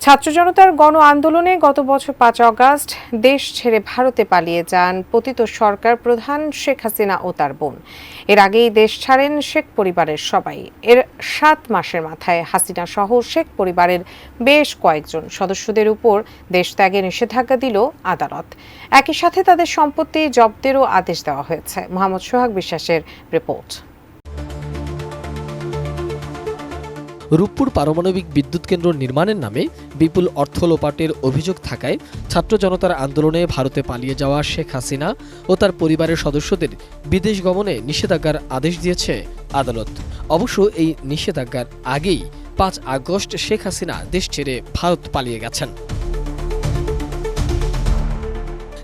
ছাত্র জনতার গণ আন্দোলনে গত বছর ৫ আগস্ট দেশ ছেড়ে ভারতে পালিয়ে যান পতিত সরকার প্রধান শেখ হাসিনা ও তার বোন। এর আগেই দেশ ছাড়েন শেখ পরিবারের সবাই। এর ৭ মাসের মাথায় হাসিনা সহ শেখ পরিবারের বেশ কয়েকজন সদস্যদের উপর দেশ ত্যাগে নিষেধাজ্ঞা দিল আদালত। একই সাথে তাদের সম্পত্তি জব্দেরও আদেশ দেওয়া হয়েছে। মোহাম্মদ সোহাগ বিশ্বাসের রিপোর্ট। রূপপুর পারমাণবিক বিদ্যুৎ কেন্দ্র নির্মাণের নামে বিপুল অর্থ লোপাটের অভিযোগ থাকায় ছাত্র জনতার আন্দোলনে ভারতে পালিয়ে যাওয়া শেখ হাসিনা ও তার পরিবারের সদস্যদের বিদেশ গমনে নিষেধাজ্ঞার আদেশ দিয়েছে আদালত। অবশ্য এই নিষেধাজ্ঞার আগেই ৫ আগস্ট শেখ হাসিনা দেশ ছেড়ে ভারত পালিয়ে গেছেন।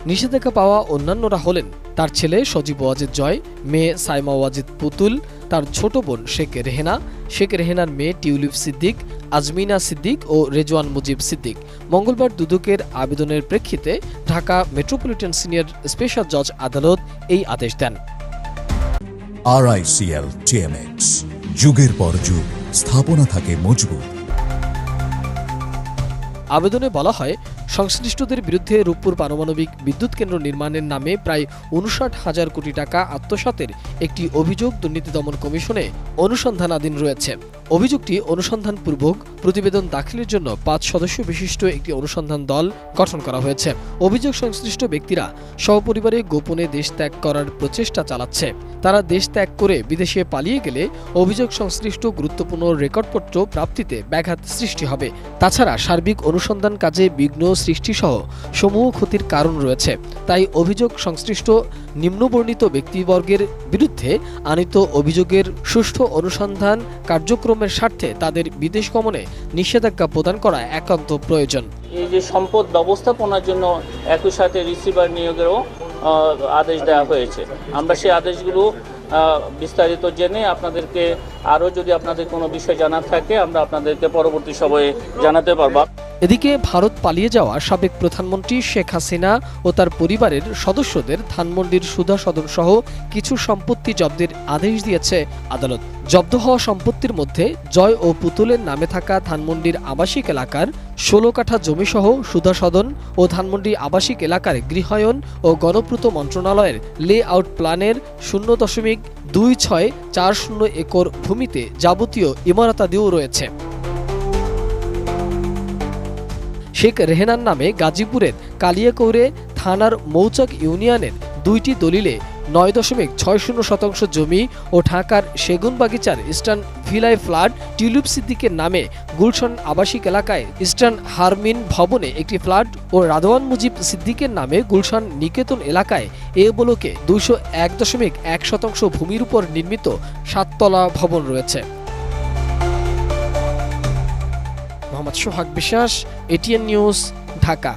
নিষেধাজ্ঞা পাওয়া অন্যান্যরা হলেন তার ছেলে সজীব ওয়াজেদ জয়, মেয়ে সাইমা ওয়াজেদ পুতুল, তার ছোট বোন শেখ রেহেনা, শেখ রেহেনার মেয়ে টিউলিপ সিদ্দিক, আজমিনা সিদ্দিক ও রেজওয়ান মুজিব সিদ্দিক। মঙ্গলবার দুদকের আবেদনের প্রেক্ষিতে ঢাকা মেট্রোপলিটন সিনিয়র স্পেশাল জজ আদালত এই আদেশ দেন। RICL TMX, যুগের পর যুগ স্থাপনা থাকে মজবুত। আবেদনে বলা হয়, সংশ্লিষ্টদের বিরুদ্ধে রূপপুর পারমাণবিক বিদ্যুৎ কেন্দ্র নির্মাণের নামে প্রায় ৫৯,০০০ কোটি টাকা আত্মসাতের একটি অভিযোগ দুর্নীতি দমন কমিশনে অনুসন্ধানাধীন রয়েছে। অভিযোগটি অনুসন্ধানপূর্বক প্রতিবেদন দাখিলের জন্য ৫ সদস্য বিশিষ্ট একটি অনুসন্ধান দল গঠন করা হয়েছে। অভিযোগ সংশ্লিষ্ট ব্যক্তিরা সপরিবারে গোপনে দেশ ত্যাগ করার প্রচেষ্টা চালাচ্ছে। তারা দেশ ত্যাগ করে বিদেশে পালিয়ে গেলে অভিযোগ সংশ্লিষ্ট গুরুত্বপূর্ণ রেকর্ডপত্র প্রাপ্তিতে ব্যাঘাত সৃষ্টি হবে। তাছাড়া সার্বিক অনুসন্ধান কাজে বিঘ্ন সৃষ্টিসহ সমূহ ক্ষতির কারণ রয়েছে। তাই অভিযোগ সংশ্লিষ্ট নিম্নবর্ণিত ব্যক্তিবর্গের বিরুদ্ধে আনিত অভিযোগের সুষ্ঠু অনুসন্ধান কার্যক্রমের স্বার্থে তাদের বিদেশ গমনে নিষেধাজ্ঞা প্রদান করা একান্ত প্রয়োজন। এই যে সম্পদ ব্যবস্থাপনার জন্য একই সাথে রিসিভার নিয়োগেরও আদেশ দেওয়া হয়েছে। আমরা সেই আদেশগুলো বিস্তারিত জেনে আপনাদেরকে আরও যদি আপনাদের কোনো বিষয় জানার থাকে আমরা আপনাদেরকে পরবর্তী সময়ে জানাতে পারব। এদিকে ভারত পালিয়ে যাওয়া সাবেক প্রধানমন্ত্রী শেখ হাসিনা ও তার পরিবারের সদস্যদের ধানমন্ডির সুধা সদন সহ কিছু সম্পত্তি জব্দের আদেশ দিয়েছে আদালত। জব্দ হওয়া সম্পত্তির মধ্যে জয় ও পুতুলের নামে থাকা ধানমন্ডির আবাসিক এলাকার ১৬ কাঠা জমিসহ সুধা সদন ও ধানমন্ডি আবাসিক এলাকার গৃহায়ন ও গণপূর্ত মন্ত্রণালয়ের লে আউট প্ল্যানের 0.2640 একর ভূমিতে যাবতীয় ইমারতাদিও রয়েছে। শেখ রেহেনার নামে গাজীপুরের কালিয়াকৈরে থানার মৌচাক ইউনিয়নের 2টি দলিলে ৯.৬০% জমি ও ঢাকার সেগুনবাগিচার ইস্টার্ন ভিলায় ফ্ল্যাট, টিউলিপ সিদ্দিকের নামে গুলশান আবাসিক এলাকায় ইস্টার্ন হারমিন ভবনে একটি ফ্ল্যাট ও রাদওয়ান মুজিব সিদ্দিকের নামে গুলশান নিকেতন এলাকায় এ ব্লকে ২০১.১% ভূমির উপর নির্মিত 7তলা ভবন রয়েছে। মোহাম্মদ সোহাগ বিশ্বাস, ATN নিউজ, ঢাকা।